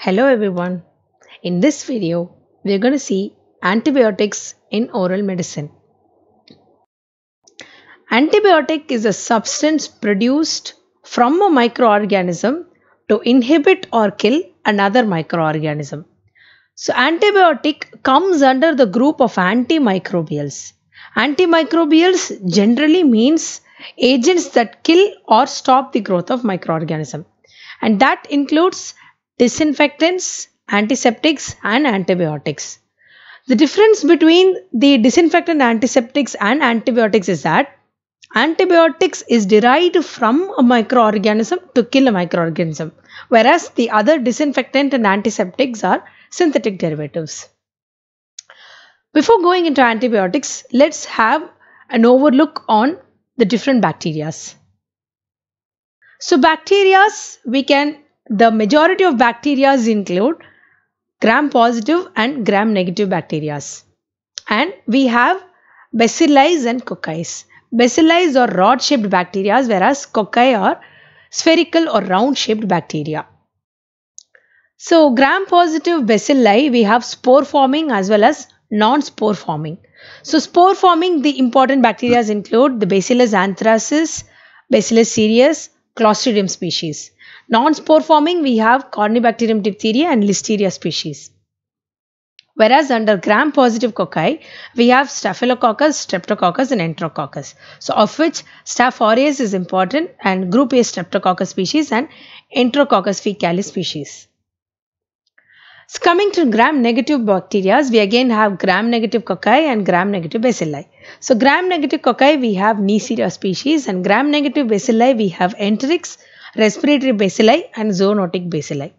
Hello everyone. In this video, we are going to see antibiotics in oral medicine. Antibiotic is a substance produced from a microorganism to inhibit or kill another microorganism. So antibiotic comes under the group of antimicrobials. Antimicrobials generally means agents that kill or stop the growth of microorganism, and that includes disinfectants, antiseptics and antibiotics. The difference between the disinfectant, antiseptics and antibiotics is that antibiotics is derived from a microorganism to kill a microorganism, whereas the other disinfectant and antiseptics are synthetic derivatives. Before going into antibiotics, let's have an overlook on the different bacteria. So the majority of bacteria include gram-positive and gram-negative bacteria. And we have bacilli and cocci. Bacilli are rod-shaped bacteria, whereas cocci are spherical or round-shaped bacteria. So gram-positive bacilli, we have spore-forming as well as non-spore-forming. So spore-forming, the important bacteria include the Bacillus anthracis, Bacillus cereus, Clostridium species. Non-spore forming, we have Corynebacterium diphtheria and Listeria species. Whereas under gram-positive cocci, we have Staphylococcus, Streptococcus and Enterococcus. So of which Staph aureus is important, and group A Streptococcus species and Enterococcus faecalis species. So coming to gram-negative bacteria, we again have gram-negative cocci and gram-negative bacilli. So gram-negative cocci, we have Neisseria species, and gram-negative bacilli, we have Enterics, respiratory bacilli and zoonotic bacilli.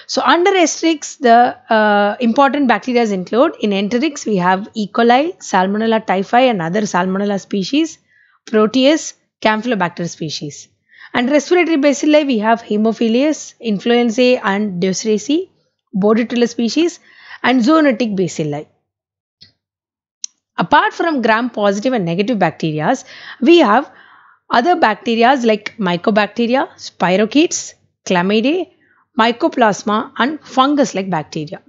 So under Enterics, the important bacteria include, in Enterics we have E. coli, Salmonella typhi and other Salmonella species, Proteus, Campylobacter species. And respiratory bacilli, we have Haemophilus, Influenzae and Deuteriaceae, Bordetella species and zoonotic bacilli. Apart from gram-positive and negative bacteria, we have other bacteria like Mycobacteria, Spirochetes, Chlamydia, Mycoplasma and fungus-like bacteria.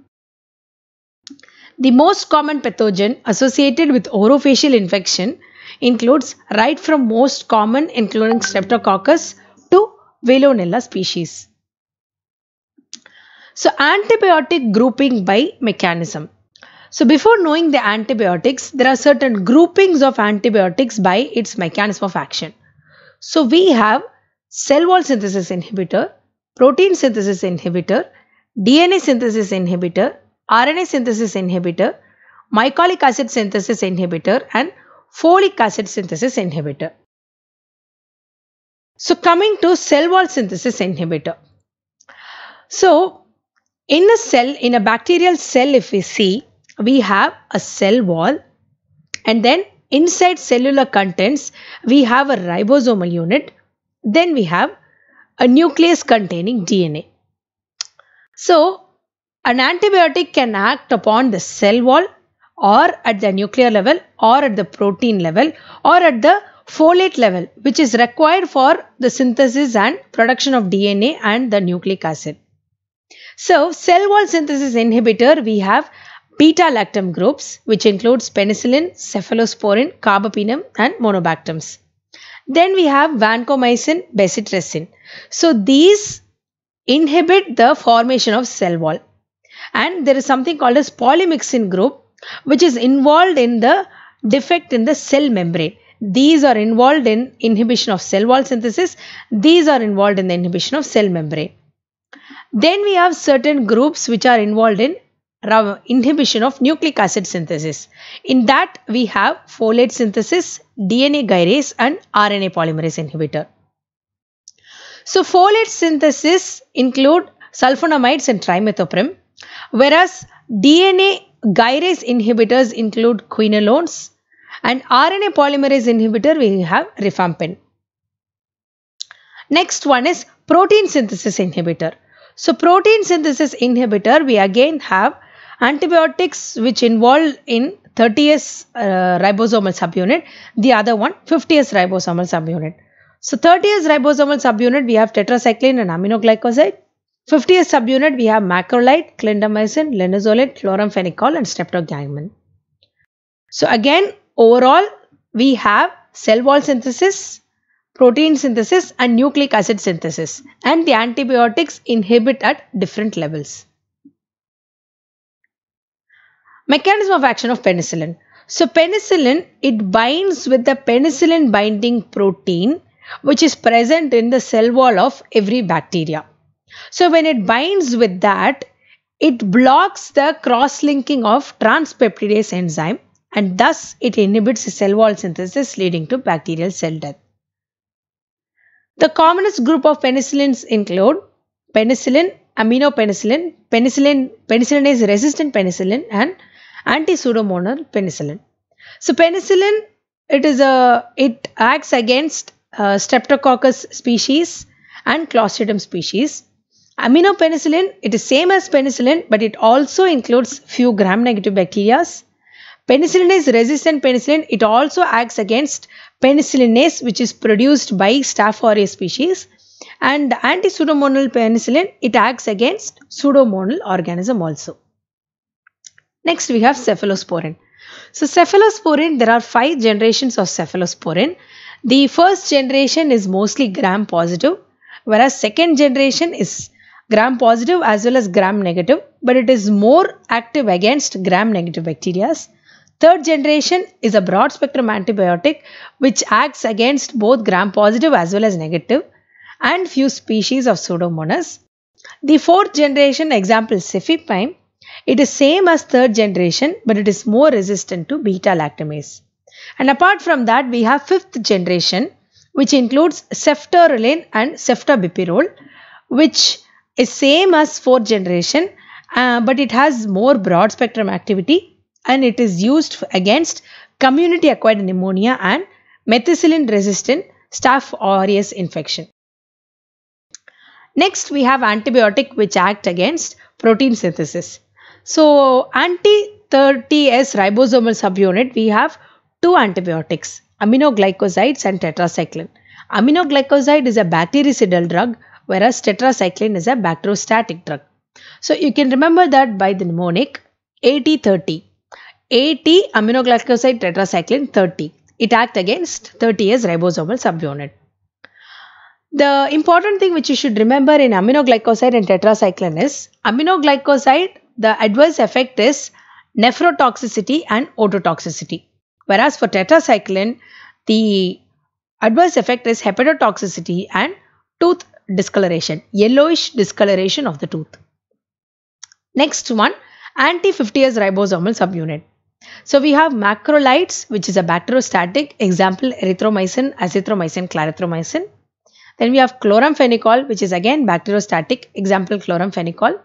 The most common pathogen associated with orofacial infection includes right from most common including Streptococcus to Veillonella species. So antibiotic grouping by mechanism. So before knowing the antibiotics, there are certain groupings of antibiotics by its mechanism of action. So we have cell wall synthesis inhibitor, protein synthesis inhibitor, DNA synthesis inhibitor, RNA synthesis inhibitor, mycolic acid synthesis inhibitor and folic acid synthesis inhibitor. So coming to cell wall synthesis inhibitor. So in a bacterial cell, if we see, we have a cell wall, and then inside cellular contents, we have a ribosomal unit. Then we have a nucleus containing DNA. So an antibiotic can act upon the cell wall or at the nuclear level or at the protein level or at the folate level, which is required for the synthesis and production of DNA and the nucleic acid. So cell wall synthesis inhibitor, we have beta-lactam groups, which includes penicillin, cephalosporin, carbapenem and monobactams. Then we have vancomycin, bezitracin. So these inhibit the formation of cell wall. And there is something called as polymyxin group, which is involved in the defect in the cell membrane. These are involved in inhibition of cell wall synthesis. These are involved in the inhibition of cell membrane. Then we have certain groups which are involved in inhibition of nucleic acid synthesis. In that we have folate synthesis, DNA gyrase and RNA polymerase inhibitor. So folate synthesis include sulfonamides and trimethoprim, whereas DNA gyrase inhibitors include quinolones, and RNA polymerase inhibitor we have rifampin. Next one is protein synthesis inhibitor. So protein synthesis inhibitor, we again have antibiotics which involve in 30S ribosomal subunit, the other one 50S ribosomal subunit. So 30S ribosomal subunit, we have tetracycline and aminoglycoside. 50th subunit, we have macrolide, clindamycin, linezolid, chloramphenicol, and streptogrammin. So again, overall, we have cell wall synthesis, protein synthesis, and nucleic acid synthesis. And the antibiotics inhibit at different levels. Mechanism of action of penicillin. So penicillin, it binds with the penicillin binding protein, which is present in the cell wall of every bacteria. So when it binds with that, it blocks the cross-linking of transpeptidase enzyme, and thus it inhibits cell wall synthesis, leading to bacterial cell death. The commonest group of penicillins include penicillin, aminopenicillin, penicillinase resistant penicillin, and anti-pseudomonal penicillin. So penicillin, it acts against Streptococcus species and Clostridium species. Aminopenicillin, it is same as penicillin, but it also includes few gram-negative bacteria. Penicillinase resistant penicillin, it also acts against penicillinase, which is produced by Staph aureus species. And anti-pseudomonal penicillin, it acts against pseudomonal organism also. Next, we have cephalosporin. So cephalosporin, there are 5 generations of cephalosporin. The first generation is mostly gram positive, whereas second generation is gram positive as well as gram negative, but it is more active against gram negative bacteria. Third generation is a broad spectrum antibiotic which acts against both gram positive as well as negative and few species of Pseudomonas. The fourth generation, example cefepime, it is same as third generation, but it is more resistant to beta-lactamase. And apart from that, we have fifth generation, which includes ceftaroline and ceftabipirole, which is same as fourth generation, but it has more broad spectrum activity, and it is used against community acquired pneumonia and methicillin resistant Staph aureus infection. Next, we have antibiotic which act against protein synthesis. So anti-30S ribosomal subunit, we have 2 antibiotics, aminoglycosides and tetracycline. Aminoglycoside is a bactericidal drug, whereas tetracycline is a bacteriostatic drug. So you can remember that by the mnemonic 80-30. 80 aminoglycoside tetracycline 30. It acts against 30S ribosomal subunit. The important thing which you should remember in aminoglycoside and tetracycline is aminoglycoside, the adverse effect is nephrotoxicity and ototoxicity. Whereas for tetracycline, the adverse effect is hepatotoxicity and tooth discoloration, yellowish discoloration of the tooth. Next one, anti-50S ribosomal subunit. So we have macrolides, which is a bacteriostatic, example erythromycin, azithromycin, clarithromycin. Then we have chloramphenicol, which is again bacteriostatic, example chloramphenicol.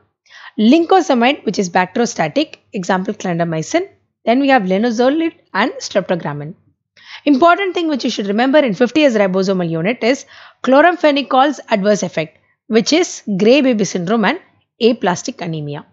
Lincosamide, which is bacteriostatic, example clindamycin. Then we have linezolid and streptogrammin. Important thing which you should remember in 50S ribosomal unit is chlorampphenicol's adverse effect, which is Gray baby syndrome and aplastic anemia.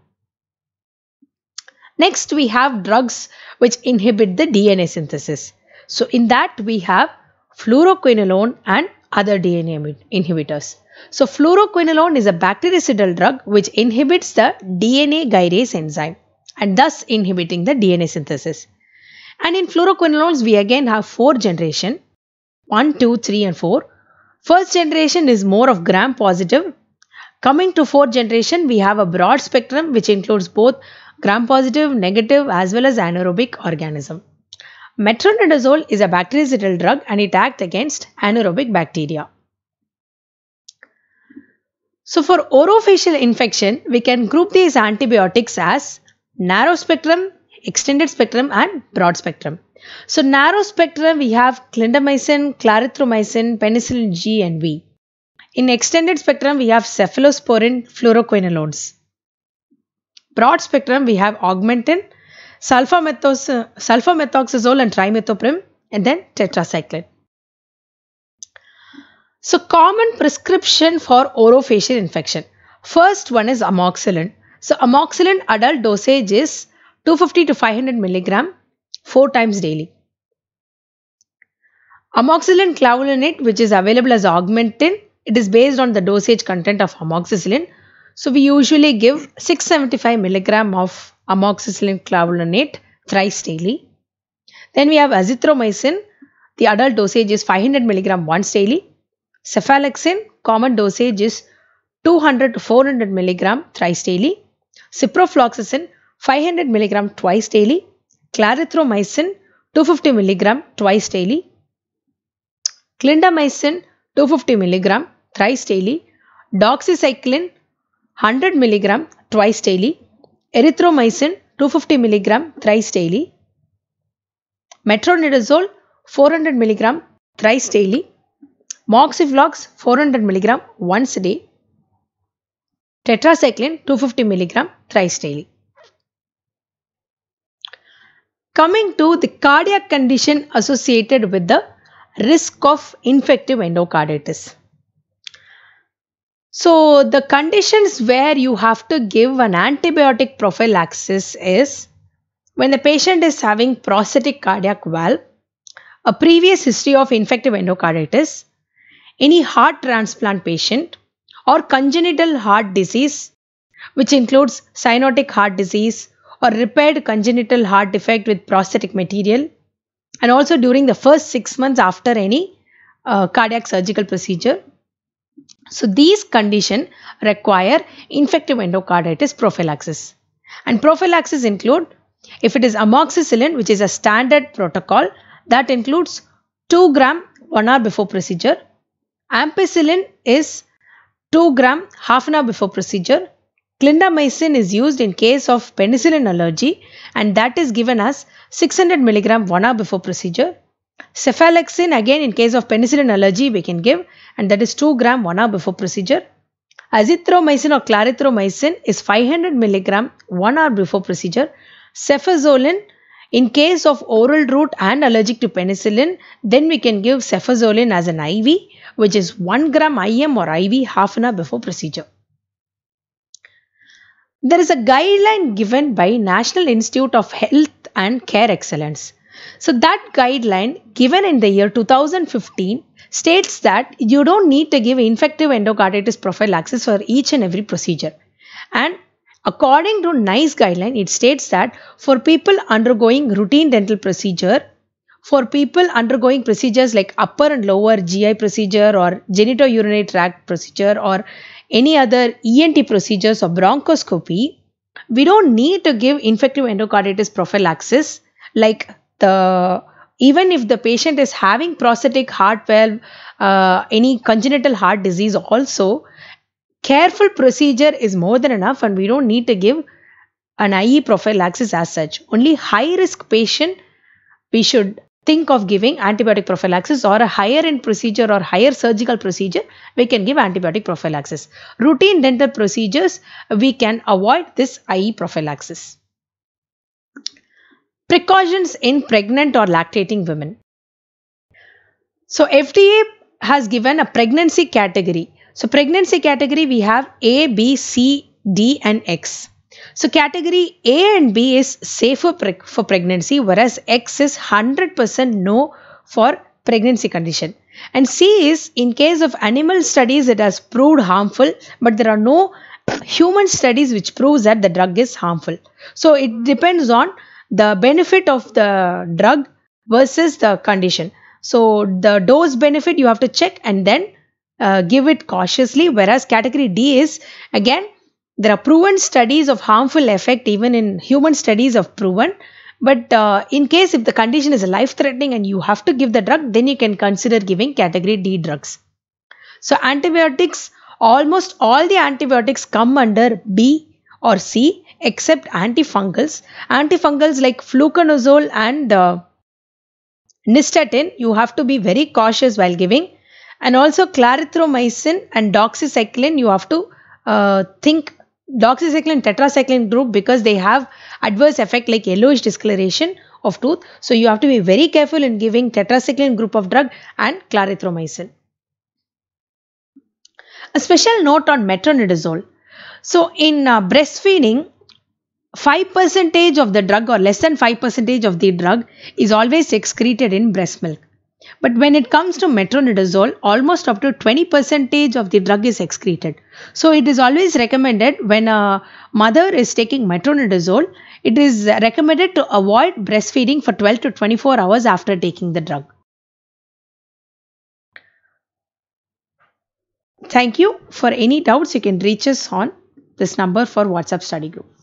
Next, we have drugs which inhibit the DNA synthesis. So in that we have fluoroquinolone and other DNA inhibitors. So fluoroquinolone is a bactericidal drug which inhibits the DNA gyrase enzyme and thus inhibiting the DNA synthesis. And in fluoroquinolones, we again have 4 generation, 1, 2, 3 and 4. First generation is more of gram positive. Coming to 4th generation, we have a broad spectrum which includes both gram positive, negative as well as anaerobic organism. Metronidazole is a bactericidal drug and it acts against anaerobic bacteria. So for orofacial infection, we can group these antibiotics as narrow spectrum, extended spectrum and broad spectrum. So narrow spectrum, we have clindamycin, clarithromycin, penicillin G and V. In extended spectrum, we have cephalosporin, fluoroquinolones. Broad spectrum, we have augmentin, sulfamethoxazole and trimethoprim, and then tetracycline. So common prescription for orofacial infection. First one is amoxicillin. So amoxicillin adult dosage is 250 to 500 milligram 4 times daily. Amoxicillin clavulanate, which is available as augmentin, it is based on the dosage content of amoxicillin. So we usually give 675 milligram of amoxicillin clavulanate thrice daily. Then we have azithromycin. The adult dosage is 500 milligram once daily. Cephalexin, common dosage is 200 to 400 milligram thrice daily. Ciprofloxacin, 500 milligram twice daily. Clarithromycin, 250 milligram twice daily. Clindamycin, 250 milligram thrice daily. Doxycycline, 100 milligram twice daily. Erythromycin, 250 milligram thrice daily. Metronidazole, 400 milligram thrice daily. Moxiflox, 400 milligram once a day. Tetracycline, 250 milligram thrice daily. Coming to the cardiac condition associated with the risk of infective endocarditis. So the conditions where you have to give an antibiotic prophylaxis is when the patient is having prosthetic cardiac valve, a previous history of infective endocarditis, any heart transplant patient, or congenital heart disease, which includes cyanotic heart disease or repaired congenital heart defect with prosthetic material, and also during the first 6 months after any cardiac surgical procedure. So these conditions require infective endocarditis prophylaxis. And prophylaxis include, if it is amoxicillin, which is a standard protocol, that includes 2 gram 1 hour before procedure. Ampicillin is 2 gram half an hour before procedure. Clindamycin is used in case of penicillin allergy, and that is given as 600 milligram 1 hour before procedure. Cephalexin, again in case of penicillin allergy we can give, and that is 2 gram 1 hour before procedure. Azithromycin or clarithromycin is 500 milligram 1 hour before procedure. Cefazolin, in case of oral route and allergic to penicillin, then we can give cefazolin as an IV, which is 1 gram IM or IV half an hour before procedure. There is a guideline given by National Institute of Health and Care Excellence. So that guideline given in the year 2015 states that you don't need to give infective endocarditis prophylaxis for each and every procedure. And according to NICE guideline, it states that for people undergoing routine dental procedure, for people undergoing procedures like upper and lower GI procedure or genitourinary tract procedure or any other ENT procedures or bronchoscopy, we don't need to give infective endocarditis prophylaxis. Like even if the patient is having prosthetic heart valve, any congenital heart disease also, careful procedure is more than enough, and we don't need to give an IE prophylaxis as such. Only high risk patient we should think of giving antibiotic prophylaxis, or a higher end procedure or higher surgical procedure we can give antibiotic prophylaxis. Routine dental procedures we can avoid this IE prophylaxis. Precautions in pregnant or lactating women. So FDA has given a pregnancy category. So pregnancy category we have A, B, C, D and X. So category A and B is safer for pregnancy, whereas X is 100% no for pregnancy condition. And C is in case of animal studies it has proved harmful, but there are no human studies which proves that the drug is harmful. So it depends on the benefit of the drug versus the condition. So the dose benefit you have to check and then give it cautiously, whereas category D is, again, there are proven studies of harmful effect, even in human studies of proven, but in case if the condition is life-threatening and you have to give the drug, then you can consider giving category D drugs. So antibiotics, almost all the antibiotics come under B or C except antifungals. Antifungals like fluconazole and nystatin, you have to be very cautious while giving. And also clarithromycin and doxycycline, you have to think doxycycline tetracycline group, because they have adverse effect like yellowish discoloration of tooth. So you have to be very careful in giving tetracycline group of drug and clarithromycin. A special note on metronidazole. So in breastfeeding, 5% of the drug or less than 5% of the drug is always excreted in breast milk. But when it comes to metronidazole, almost up to 20% of the drug is excreted. So it is always recommended when a mother is taking metronidazole, it is recommended to avoid breastfeeding for 12 to 24 hours after taking the drug. Thank you. For any doubts, you can reach us on this number for WhatsApp study group.